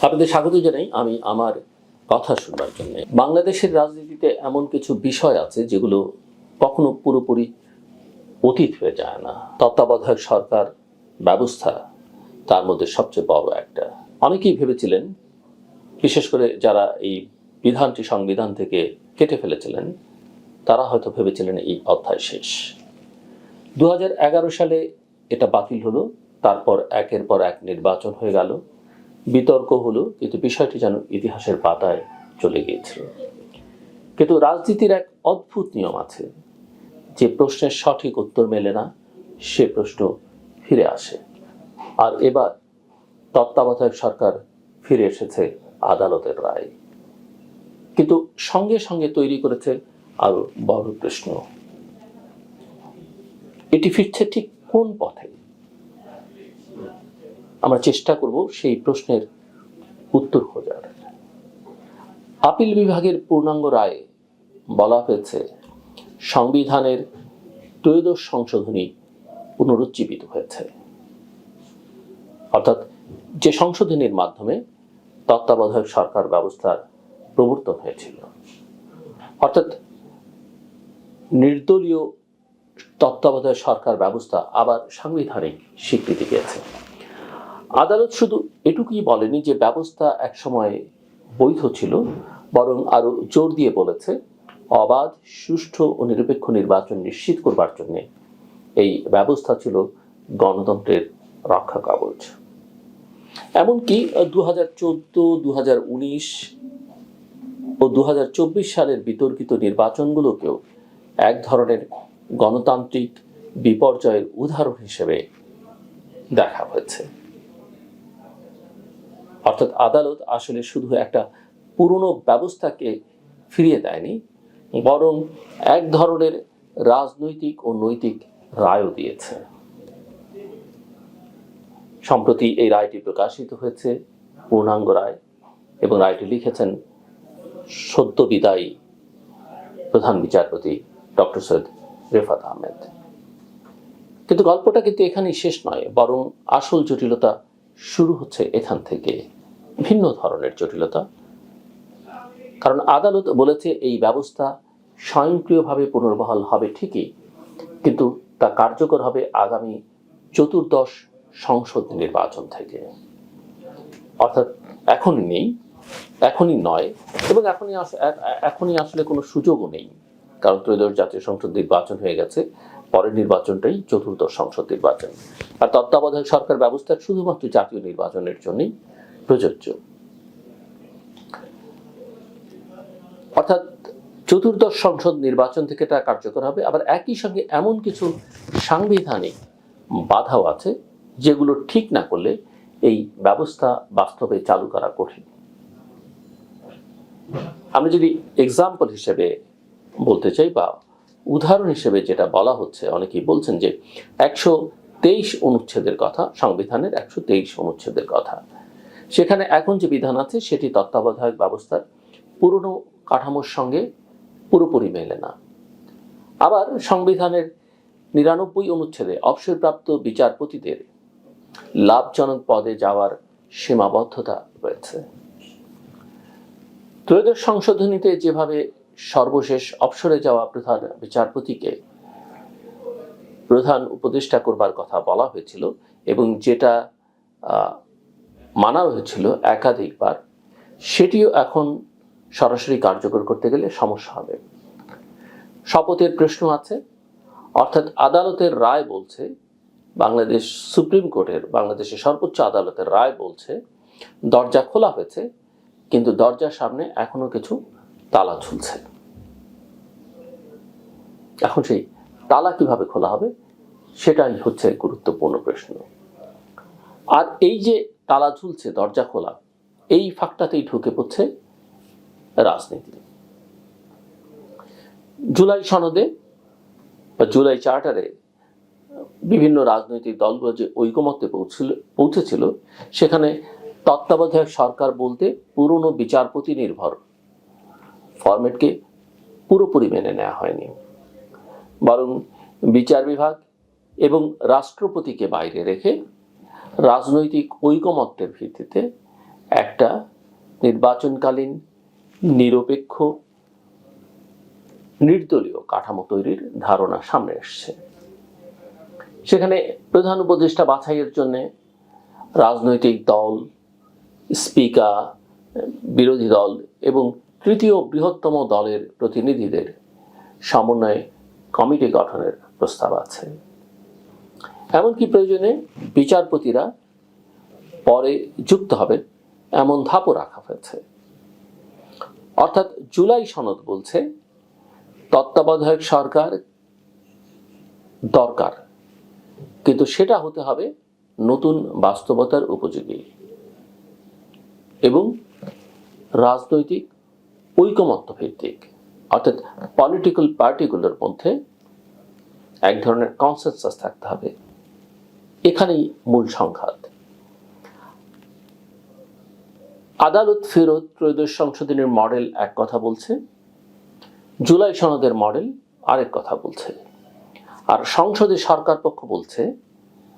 আপনাদের স্বাগত জানাই আমি আমার কথা শুনবার জন্য। বাংলাদেশের রাজনীতিতে এমন কিছু বিষয় আছে যেগুলো কখনো পুরোপুরি অতীত হয়ে যায় না। তত্ত্বাবধায়ক সরকার ব্যবস্থা তার মধ্যে সবচেয়ে বড় একটা। অনেকেই ভেবেছিলেন, বিশেষ করে যারা এই বিধানটি সংবিধান থেকে কেটে ফেলেছিলেন, তারা হয়তো ভেবেছিলেন এই অধ্যায় শেষ। 2011 সালে এটা বাতিল হলো, তারপর একের পর এক নির্বাচন হয়ে গেল, বিতর্ক হলো, কিন্তু বিষয়টি যেন ইতিহাসের পাতায় চলে গিয়েছিল। কিন্তু রাজনীতির এক অদ্ভুত নিয়ম আছে, যে প্রশ্নের সঠিক উত্তর মেলে না সে প্রশ্ন ফিরে আসে। আর এবার তত্ত্বাবধায়ক সরকার ফিরে এসেছে আদালতের রায়, কিন্তু সঙ্গে সঙ্গে তৈরি করেছে আরো বড় প্রশ্ন। এটি ফিরছে ঠিক কোন পথে? আমরা চেষ্টা করব সেই প্রশ্নের উত্তর খোঁজার। আপিল বিভাগের পূর্ণাঙ্গ রায়ে বলা হয়েছে, সংবিধানের ত্রয়োদশ সংশোধনী পুনরুজ্জীবিত হয়েছে, অর্থাৎ যে সংশোধনীর মাধ্যমে তত্ত্বাবধায়ক সরকার ব্যবস্থার প্রবর্তন হয়েছিল, অর্থাৎ নির্দলীয় তত্ত্বাবধায়ক সরকার ব্যবস্থা আবার সাংবিধানিক স্বীকৃতি পেয়েছে। আদালত শুধু এটুকুই বলেনি যে ব্যবস্থা একসময় বৈধ ছিল, বরং আরো জোর দিয়ে বলেছে অবাধ, সুষ্ঠু ও নিরপেক্ষ নির্বাচন নিশ্চিত করবার জন্য এই ব্যবস্থা ছিল গণতন্ত্রের রক্ষা কবচ। এমনকি 2014, 2019 ও 2024 সালের বিতর্কিত নির্বাচনগুলোকেও এক ধরনের গণতান্ত্রিক বিপর্যয়ের উদাহরণ হিসেবে দেখা হয়েছে। অর্থাৎ আদালত আসলে শুধু একটা পুরনো ব্যবস্থাকে ফিরিয়ে দেয়নি, বরং এক ধরনের রাজনৈতিক ও নৈতিক রায়ও দিয়েছে। সম্প্রতি এই রায়টি প্রকাশিত হয়েছে, পূর্ণাঙ্গ রায়, এবং রায়টি লিখেছেন সদ্য বিদায়ী প্রধান বিচারপতি ডক্টর সৈয়দ রেফাত আহমেদ। কিন্তু গল্পটা কিন্তু এখানেই শেষ নয়, বরং আসল জটিলতা শুরু হচ্ছে এখান থেকে, ভিন্ন ধরনের জটিলতা। কারণ আদালত বলেছে এই ব্যবস্থা স্বয়ংক্রিয়ভাবে পুনর্বহাল হবে ঠিকই, কিন্তু তা কার্যকর হবে আগামী চতুর্দশ সংসদ নির্বাচন থেকে। অর্থাৎ এখনই নেই, এখনই নয়, এবং এখনই আসলে কোনো সুযোগও নেই, কারণ ত্রয়োদশ জাতীয় সংসদ নির্বাচন হয়ে গেছে। পরের নির্বাচনটাই চতুর্দশ সংসদ নির্বাচন, আর তত্ত্বাবধায়ক সরকার ব্যবস্থা শুধুমাত্র জাতীয় নির্বাচনের জন্যই প্রযোজ্য। অর্থাৎ চতুর্দশ সংসদ নির্বাচন থেকে তা কার্যকর হবে। আবার একই সঙ্গে এমন কিছু সাংবিধানিক বাধাও আছে যেগুলো ঠিক না করলে এই ব্যবস্থা বাস্তবে চালু করা কঠিন। আমরা যদি এক্সাম্পল হিসেবে বলতে চাই বা উদাহরণ হিসেবে যেটা বলা হচ্ছে, অনেকেই বলছেন যে 123 অনুচ্ছেদের কথা, সংবিধানের 123 অনুচ্ছেদের কথা, সেখানে এখন যে বিধান আছে সেটি তত্ত্বাবধায়ক ব্যবস্থার পুরনো কাঠামোর সঙ্গে পুরোপুরি মেলে না। আবার সংবিধানের 99 অনুচ্ছেদে অবসরপ্রাপ্ত বিচারপতিদের লাভজনক পদে যাওয়ার সীমাবদ্ধতা রয়েছে। ত্রয়োদশ সংশোধনীতে যেভাবে সর্বশেষ অবসরে যাওয়া প্রধান বিচারপতিকে প্রধান উপদেষ্টা করবার কথা বলা হয়েছিল এবং যেটা মানা হয়েছিল একাধিকবার, সেটিও এখন সরাসরি কার্যকর করতে গেলে সমস্যা হবে। শপথের প্রশ্ন আছে, অর্থাৎ আদালতের রায় বলছে, বাংলাদেশ সুপ্রিম কোর্টের, বাংলাদেশের সর্বোচ্চ আদালতের রায় বলছে দরজা খোলা হয়েছে, কিন্তু দরজার সামনে এখনো কিছু তালা ঝুলছে। এখন সেই তালা কিভাবে খোলা হবে সেটাই হচ্ছে গুরুত্বপূর্ণ প্রশ্ন। আর এই যে তালা ঝুলছে, দরজা খোলা, এই ফাঁকটাতেই ঢুকে পড়ছে রাজনীতি। জুলাই সনদে বা জুলাই চার্টারে বিভিন্ন রাজনৈতিক দলগুলো যে ঐকমত্যে পৌঁছেছিল, সেখানে তত্ত্বাবধায়ক সরকার বলতে পুরনো বিচারপতি নির্ভর ফরম্যাটকে পুরোপুরি মেনে নেওয়া হয়নি, বরং বিচার বিভাগ এবং রাষ্ট্রপতিকে বাইরে রেখে রাজনৈতিক ঐকমত্যের ভিত্তিতে একটা নির্বাচনকালীন নিরপেক্ষ নির্দলীয় কাঠামো তৈরির ধারণা সামনে এসছে। সেখানে প্রধান উপদেষ্টা বাছাইয়ের জন্য রাজনৈতিক দল, স্পিকার, বিরোধী দল এবং তৃতীয় বৃহত্তম দলের প্রতিনিধিদের সমন্বয়ে কমিটি গঠনের প্রস্তাব আছে। এমনকি প্রয়োজনে বিচারপতিরা পরে যুক্ত হবেন এমন ধাপও রাখা হয়েছে। অর্থাৎ জুলাই সনদ বলছে তত্ত্বাবধায়ক সরকার দরকার, কিন্তু সেটা হতে হবে নতুন বাস্তবতার উপযোগী এবং রাজনৈতিক ঐকমত্য ভিত্তিক, অর্থাৎ পলিটিক্যাল পার্টিগুলোর মধ্যে এক ধরনের কনসেনসাস থাকতে হবে। এখানেই মূল সংঘাত। আদালত ফেরত ত্রয়োদশ সংশোধনের মডেল এক কথা বলছে, জুলাই সনদের মডেল আরেক কথা বলছে। আর সংসদে সরকার পক্ষ বলছে,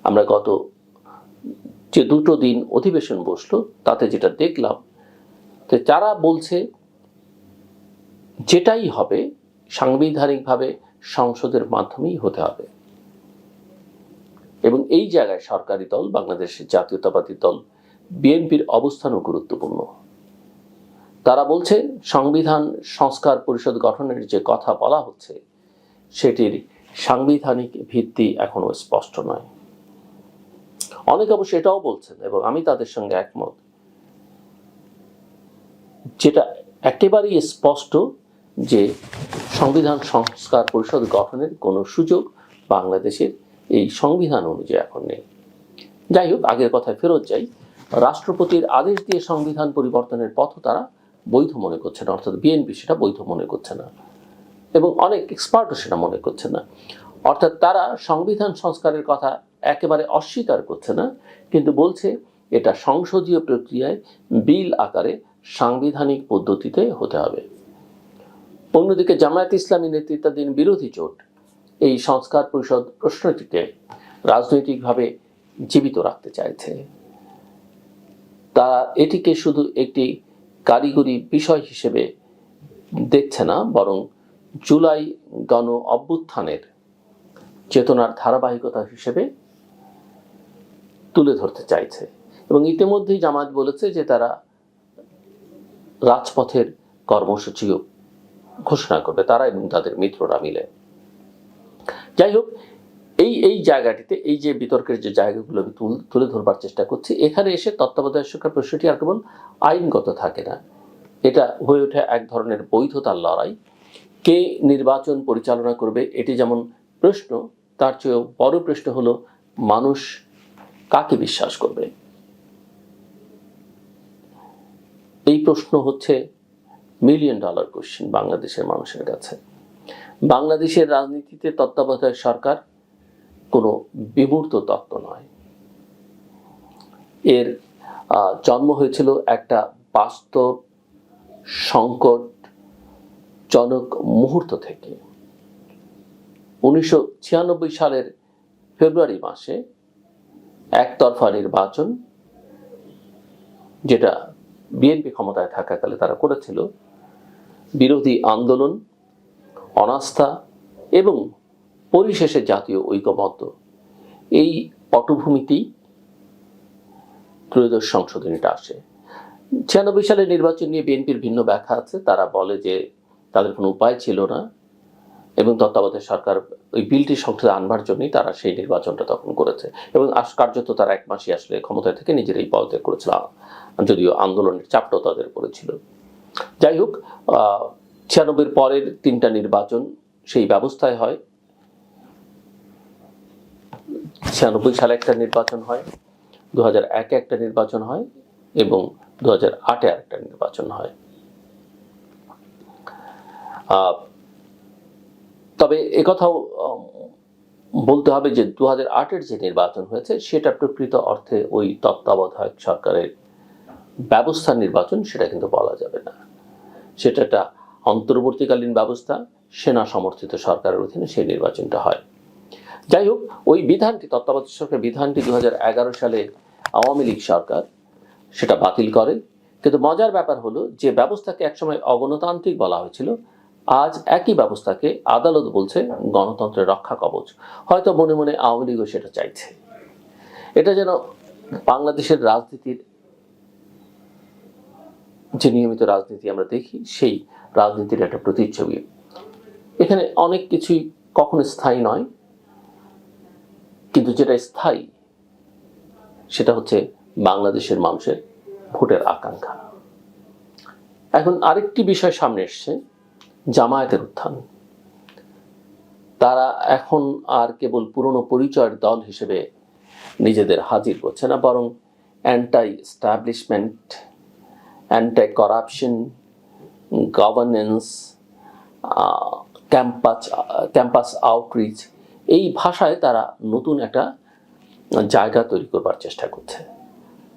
আমরা গত যে দুটো দিন অধিবেশন বসলো তাতে যেটা দেখলাম, যে যারা বলছে যেটাই হবে সাংবিধানিকভাবে সংসদের মাধ্যমেই হতে হবে। এবং এই জায়গায় সরকারি দল বাংলাদেশের জাতীয়তাবাদী দল বিএনপির অবস্থানও গুরুত্বপূর্ণ। তারা বলছে সংবিধান সংস্কার পরিষদ গঠনের যে কথা বলা হচ্ছে সেটির সাংবিধানিক ভিত্তি এখনো স্পষ্ট নয়। অনেকে অবশ্য এটাও বলছেন, এবং আমি তাদের সঙ্গে একমত, যেটা একেবারেই স্পষ্ট যে সংবিধান সংস্কার পরিষদ গঠনের কোনো সুযোগ বাংলাদেশের এই সংবিধান অনুযায়ী এখন নেই। যাই হোক, আগের কথায় ফেরত যাই। রাষ্ট্রপতির আদেশ দিয়ে সংবিধান পরিবর্তনের পথ তারা বৈধ মনে করছে না, অর্থাৎ বিএনপি সেটা বৈধ মনে করছে না এবং অনেক এক্সপার্টও সেটা মনে করছে না। অর্থাৎ তারা সংবিধান সংস্কারের কথা একেবারে অস্বীকার করছে না, কিন্তু বলছে এটা সংসদীয় প্রক্রিয়ায় বিল আকারে সাংবিধানিক পদ্ধতিতে হতে হবে। অন্যদিকে জামায়াত ইসলামী নেতৃত্বাধীন বিরোধী জোট এই সংস্কার পরিষদ প্রশ্নটিকে রাজনৈতিকভাবে জীবিত রাখতে চাইছে। তারা এটিকে শুধু একটি কারিগরি বিষয় হিসেবে দেখছে না, বরং জুলাই গণ অভ্যুত্থানের চেতনার ধারাবাহিকতা হিসেবে তুলে ধরতে চাইছে। এবং ইতিমধ্যেই জামায়াত বলেছে যে তারা রাজপথের কর্মসূচিও ঘোষণা করবে, তারা এবং তাদের মিত্ররা মিলে। যাই হোক, এই জায়গাটিতে এই যে বিতর্কের যে জায়গাগুলো আমি তুলে ধরবার চেষ্টা করছি, এখানে এসে তত্ত্বাবধায়ক সরকার প্রশ্নটি আর কেবল আইনগত থাকে না, এটা হয়ে ওঠে এক ধরনের বৈধতার লড়াই। কে নির্বাচন পরিচালনা করবে এটি যেমন প্রশ্ন, তার চেয়েও বড় প্রশ্ন হলো মানুষ কাকে বিশ্বাস করবে। এই প্রশ্ন হচ্ছে $1,000,000 কোশ্চেন বাংলাদেশের মানুষের কাছে। বাংলাদেশের রাজনীতিতে তত্ত্বাবধায়ক সরকার কোনো বিমূর্ত তত্ত্ব নয়। এর জন্ম হয়েছিল একটা বাস্তব সংকটজনক মুহূর্ত থেকে। 1996 সালের ফেব্রুয়ারি মাসে একতরফা নির্বাচন, যেটা বিএনপি ক্ষমতায় থাকাকালে তারা করেছিল, বিরোধী আন্দোলন, অনাস্থা এবং পরিশেষে জাতীয় ঐকমত্য, এই পটভূমিতেই ত্রয়োদশ সংশোধনীটা আসে। 96 সালের নির্বাচন নিয়ে বিএনপির ভিন্ন ব্যাখ্যা আছে। তারা বলে যে তাদের কোনো উপায় ছিল না এবং তত্ত্বাবধায়ক সরকার ওই বিলটি সংসদে আনবার জন্যই তারা সেই নির্বাচনটা তখন করেছে এবং কার্যত তারা এক মাসই আসলে ক্ষমতায় থেকে নিজেরাই পদত্যাগ করেছিল, যদিও আন্দোলনের চাপটাও তাদের উপরে ছিল। যাই হোক, 96 পরের 3টা নির্বাচন সেই ব্যবস্থায় হয়। 96 সালে একটা নির্বাচন হয়, 2001-এ একটা নির্বাচন হয় এবং 2008-এ আরেকটা নির্বাচন হয়। তবে একথাও বলতে হবে যে 2008-এর যে নির্বাচন হয়েছে সেটা প্রকৃত অর্থে ওই তত্ত্বাবধায়ক সরকারের ব্যবস্থার নির্বাচন সেটা কিন্তু বলা যাবে না। সেটা একটা অন্তর্বর্তীকালীন ব্যবস্থা, সেনা সমর্থিত সরকারের অধীনে সেই নির্বাচনটা হয়। যাই হোক, ওই বিধানটি, তত্ত্বাবধায়ক সরকার বিধানটি 2011 সালে আওয়ামী লীগ সরকার সেটা বাতিল করে। কিন্তু মজার ব্যাপার হলো যে ব্যবস্থাকে একসময় অগণতান্ত্রিক বলা হয়েছিল, আজ একই ব্যবস্থাকে আদালত বলছে গণতন্ত্রের রক্ষা কবচ। হয়তো মনে মনে আওয়ামী লীগও সেটা চাইছে। এটা যেন বাংলাদেশের রাজনীতির যে নিয়মিত রাজনীতি আমরা দেখি, সেই রাজনীতির একটা প্রতিচ্ছবি। এখানে অনেক কিছুই কখনো স্থায়ী নয়, কিন্তু যেটা স্থায়ী সেটা হচ্ছে বাংলাদেশের মানুষের ভোটের আকাঙ্ক্ষা। এখন আরেকটি বিষয় সামনে এসছে, জামায়াতের উত্থান। তারা এখন আর কেবল পুরনো পরিচয়ের দল হিসেবে নিজেদের হাজির করছে না, বরং anti establishment, anti corruption, governance, campus outreach, এই ভাষায় তারা নতুন একটা জায়গা তৈরি করবার চেষ্টা করছে।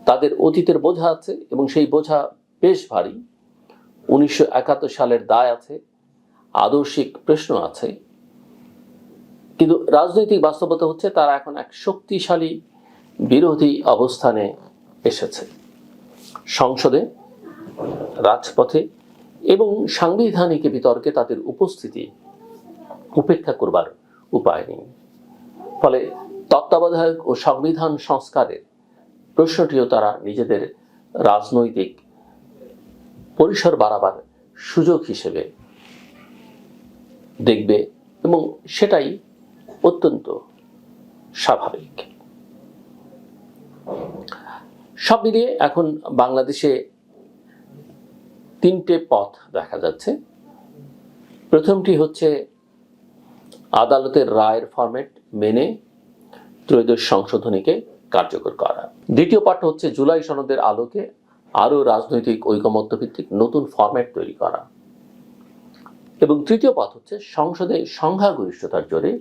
তাদের অতীতের বোঝা আছে এবং সেই বোঝা বেশ ভারী। 1971 সালের দায় আছে, আদর্শিক প্রশ্ন আছে, কিন্তু রাজনৈতিক বাস্তবতা হচ্ছে তারা এখন এক শক্তিশালী বিরোধী অবস্থানে এসেছে। সংসদে, রাজপথে এবং সাংবিধানিক বিতর্কে তাদের উপস্থিতি উপেক্ষা করবার উপায় নেই। ফলে তত্ত্বাবধায়ক ও সংবিধান সংস্কারের প্রশ্নটিও তারা নিজেদের রাজনৈতিক পরিসর বাড়াবার সুযোগ হিসেবে দেখবে এবং সেটাই অত্যন্ত স্বাভাবিক। সব মিলিয়ে এখন বাংলাদেশে তিনটে পথ দেখা যাচ্ছে। প্রথমটি হচ্ছে আদালতের রায়ের ফরম্যাট মেনে ত্রয়োদশ সংশোধনীকে কার্যকর করা। দ্বিতীয় পাঠ হচ্ছে জুলাই সনদের আলোকে আরও রাজনৈতিক ঐকমত্য ভিত্তিক নতুন ফরম্যাট তৈরি করা। এবং তৃতীয় পথ হচ্ছে সংসদে সংখ্যাগরিষ্ঠতার জোরে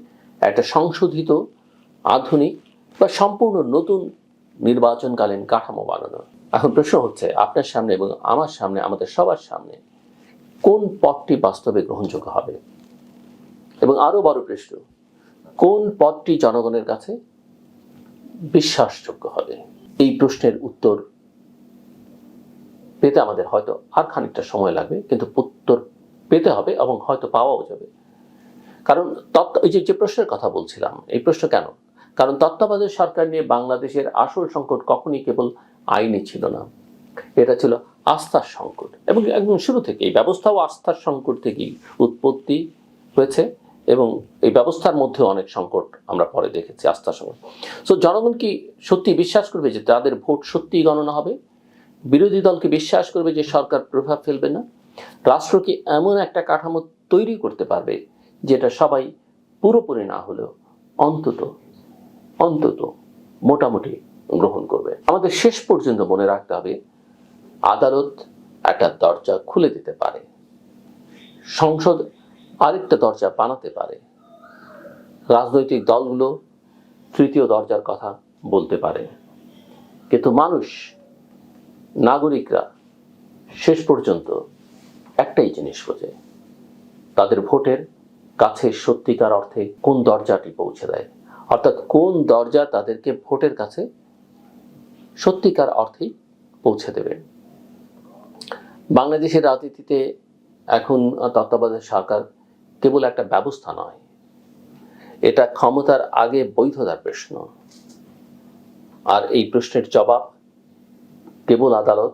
একটা সংশোধিত, আধুনিক বা সম্পূর্ণ নতুন নির্বাচনকালীন কাঠামো বানানো। এখন প্রশ্ন হচ্ছে আপনার সামনে এবং আমার সামনে, আমাদের সবার সামনে, কোন পথটি বাস্তবে গ্রহণযোগ্য হবে? এবং আরো বড় প্রশ্ন, কোন পথটি জনগণের কাছে বিশ্বাসযোগ্য হবে? এই প্রশ্নের উত্তর পেতে আমাদের হয়তো আর খানিকটা সময় লাগবে, কিন্তু উত্তর পেতে হবে এবং হয়তো পাওয়াও যাবে। কারণ এই যে প্রশ্নের কথা বলছিলাম, এই প্রশ্ন কেন? কারণ তত্ত্বাবধায়ক সরকার নিয়ে বাংলাদেশের আসল সংকট কখনই কেবল আইনি ছিল না, এটা ছিল আস্থার সংকট। এবং একদম শুরু থেকে এই ব্যবস্থাও আস্থার সংকট থেকেই উৎপত্তি হয়েছে এবং এই ব্যবস্থার মধ্যে অনেক সংকট আমরা পরে দেখেছি, আস্থার সংকট। সো জনগণ কি সত্যি বিশ্বাস করবে যে তাদের ভোট সত্যিই গণনা হবে? বিরোধী দলকে বিশ্বাস করবে যে সরকার প্রভাব ফেলবে না? রাষ্ট্র কি এমন একটা কাঠামো তৈরি করতে পারবে যেটা সবাই পুরোপুরি না হলেও অন্তত মোটামুটি গ্রহণ করবে? আমাদের শেষ পর্যন্ত মনে রাখতে হবে, আদালত একটা দরজা খুলে দিতে পারে, সংসদ আরেকটা দরজা বানাতে পারে, রাজনৈতিক দলগুলো তৃতীয় দরজার কথা বলতে পারে, কিন্তু মানুষ, নাগরিকরা শেষ পর্যন্ত একটাই জিনিস খোঁজে, তাদের ভোটের কাছে সত্যিকার অর্থে কোন দরজাটি পৌঁছে দেয়, অর্থাৎ কোন দরজা তাদেরকে ভোটের কাছে সত্যিকার অর্থেই পৌঁছে দেবে। বাংলাদেশের রাজনীতিতে এখন তত্ত্বাবধায়ক সরকার কেবল একটা ব্যবস্থা নয়, এটা ক্ষমতার আগে বৈধতার প্রশ্ন। আর এই প্রশ্নের জবাব কেবল আদালত,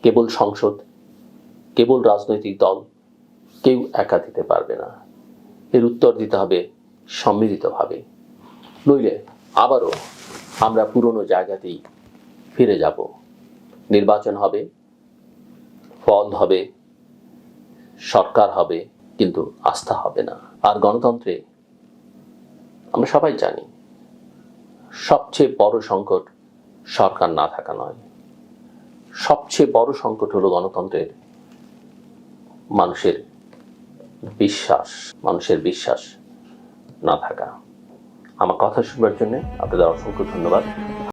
কেবল সংসদ, কেবল রাজনৈতিক দল কেউ একা দিতে পারবে না। এর উত্তর দিতে হবে সম্মিলিতভাবে, নইলে আবারও আমরা পুরনো জায়গাতেই ফিরে যাব। নির্বাচন হবে, ফল হবে, সরকার হবে, কিন্তু আস্থা হবে না। আর গণতন্ত্রে আমরা সবাই জানি সবচেয়ে বড় সংকট সরকার না থাকা নয়, সবচেয়ে বড় সংকট হলো গণতন্ত্রের মানুষের বিশ্বাস না থাকা। আমার কথা শুনবার জন্য আপনাদের অসংখ্য ধন্যবাদ।